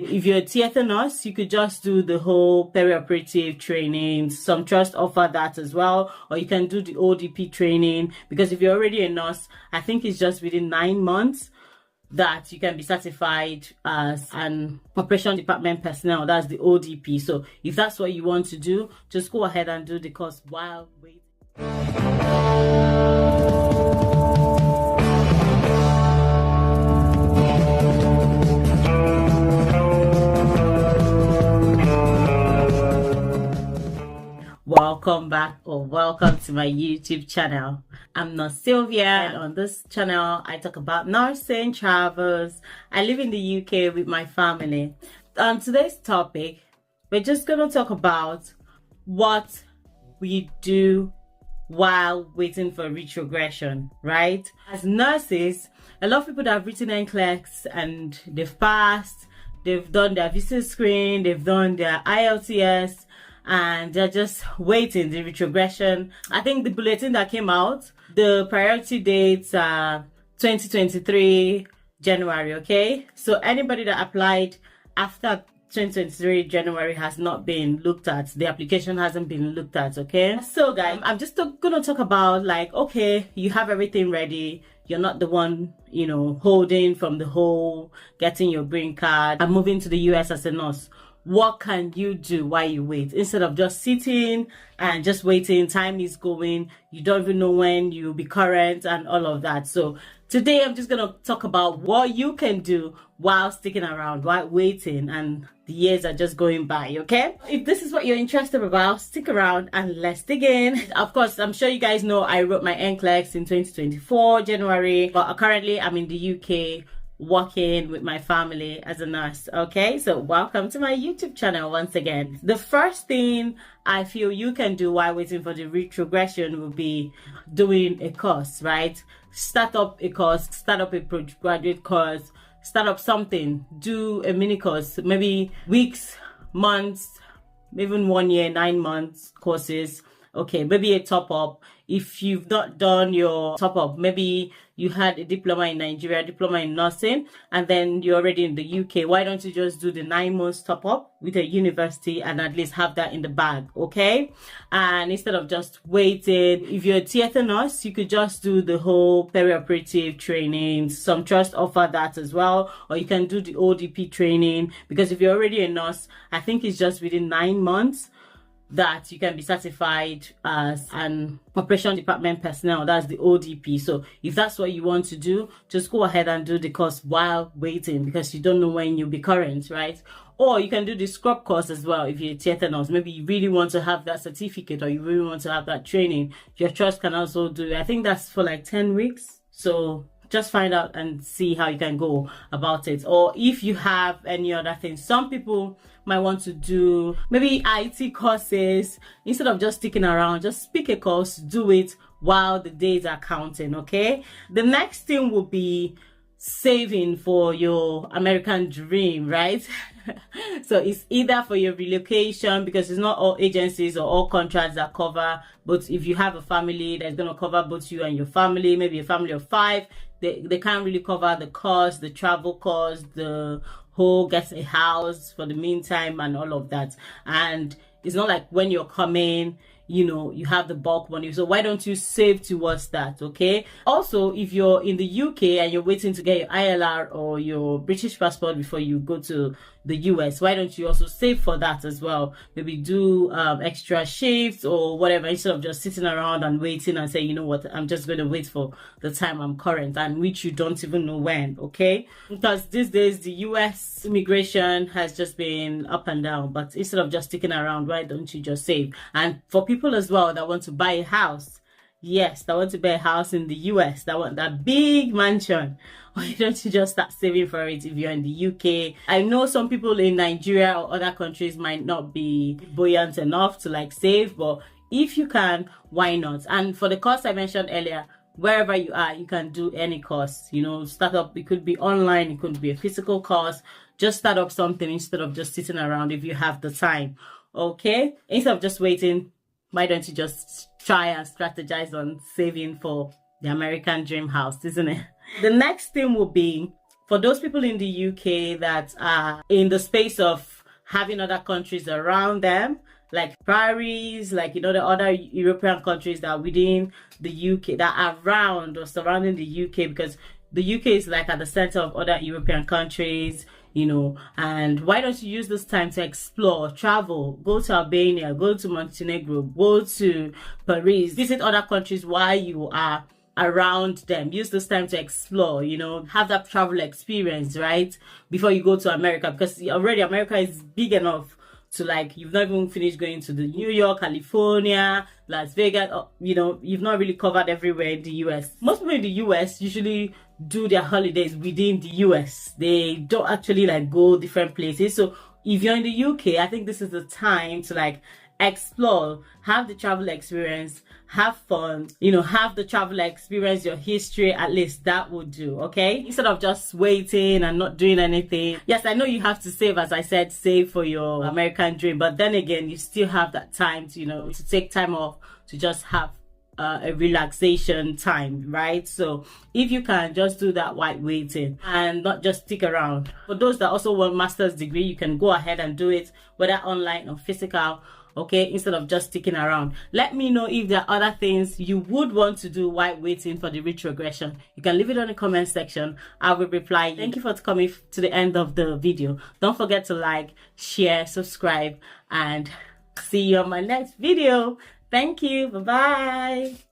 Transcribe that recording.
If you're a theater nurse, you could just do the whole perioperative training. Some trusts offer that as well, or you can do the ODP training, because if you're already a nurse, I think it's just within 9 months that you can be certified as an operation department personnel. That's the ODP. So if that's what you want to do, just go ahead and do the course while waiting. Welcome back, or welcome to my YouTube channel. I'm Nurse Sylvia, and on this channel I talk about nursing, travels. I live in the UK with my family. On today's topic, we're just going to talk about what we do while waiting for retrogression, right? As nurses, a lot of people that have written NCLEX and they've passed, they've done their visa screen, they've done their IELTS, and they're just waiting the retrogression. I think the bulletin that came out, the priority dates are 2023 January, okay? So anybody that applied after 2023 January has not been looked at. The application hasn't been looked at, okay? So guys, I'm just gonna talk about, like, okay, you have everything ready. You're not the one, holding from the whole getting your green card and moving to the US as a nurse. What can you do while you wait? Instead of just sitting and just waiting, time is going, you don't even know when you'll be current and all of that. So today I'm just going to talk about what you can do while sticking around, while waiting, and the years are just going by, okay? If this is what you're interested about, stick around and let's dig in. Of course, I'm sure you guys know I wrote my NCLEX in 2024 January, but currently I'm in the UK working with my family as a nurse, okay? So welcome to my YouTube channel once again. The first thing I feel you can do while waiting for the retrogression will be doing a course, right? Start up a course, start up a postgraduate course, start up something, do a mini course, maybe weeks, months, even 1 year, 9 months courses. Okay, maybe a top up. If you've not done your top up, maybe you had a diploma in Nigeria, diploma in nursing, and then you're already in the UK. Why don't you just do the 9 months top up with a university and at least have that in the bag, okay? And instead of just waiting, if you're a theater nurse, you could just do the whole perioperative training. Some trusts offer that as well, or you can do the ODP training, because if you're already a nurse, I think it's just within 9 months that you can be certified as an operation department personnel. That's the ODP. So if that's what you want to do, just go ahead and do the course while waiting, because you don't know when you'll be current, right? Or you can do the scrub course as well if you're a theater nurse. Maybe you really want to have that certificate, or you really want to have that training. Your trust can also do it. I think that's for like 10 weeks. So just find out and see how you can go about it. Or if you have any other things, some people might want to do maybe IT courses. Instead of just sticking around, just pick a course, do it while the days are counting, okay? The next thing will be saving for your American dream, right? So it's either for your relocation, because it's not all agencies or all contracts that cover, but if you have a family that's going to cover both you and your family, maybe a family of 5, they can't really cover the cost, the travel cost, the whole gets a house for the meantime and all of that. And it's not like when you're coming, you have the bulk money. So why don't you save towards that, okay? Also, if you're in the UK and you're waiting to get your ILR or your British passport before you go to the US, why don't you also save for that as well? Maybe do extra shifts or whatever, instead of just sitting around and waiting and say, you know what, I'm just going to wait for the time I'm current, and which you don't even know when, okay? Because these days the US immigration has just been up and down. But instead of just sticking around, why don't you just save? And for people as well that want to buy a house, yes, that want to buy a house in the US, that want that big mansion, why don't you just start saving for it if you're in the UK? I know some people in Nigeria or other countries might not be buoyant enough to like save, but if you can, why not? And for the course I mentioned earlier, wherever you are, you can do any course, start up. It could be online, it could be a physical course. Just start up something instead of just sitting around if you have the time, okay? Instead of just waiting, why don't you just try and strategize on saving for the American dream house, isn't it? The next thing will be For those people in the UK that are in the space of having other countries around them, like Paris, like, you know, the other European countries that are within the UK, that are around or surrounding the UK, because the UK is like at the center of other European countries, you know. And why don't you use this time to explore, travel, go to Albania, go to Montenegro, go to Paris, visit other countries while you are around them. Use this time to explore, you know, have that travel experience, right, before you go to America, because already America is big enough to, like, you've not even finished going to the New York, California, Las Vegas, you know, you've not really covered everywhere in the US. Most people in the US usually do their holidays within the US. They don't actually like go different places. So if you're in the UK, I think this is the time to like explore, have the travel experience, have fun, you know, have the travel experience, your history, at least that would do, okay? Instead of just waiting and not doing anything. Yes, I know you have to save, as I said, save for your American dream, but then again, you still have that time to, you know, to take time off, to just have a relaxation time, right? So if you can just do that while waiting and not just stick around. For those that also want master's degree, you can go ahead and do it, whether online or physical, okay, instead of just sticking around. Let me know if there are other things you would want to do while waiting for the retrogression. You can leave it on the comment section. I will reply. Thank you for coming to the end of the video. Don't forget to like, share, subscribe, and see you on my next video. Thank you. Bye-bye.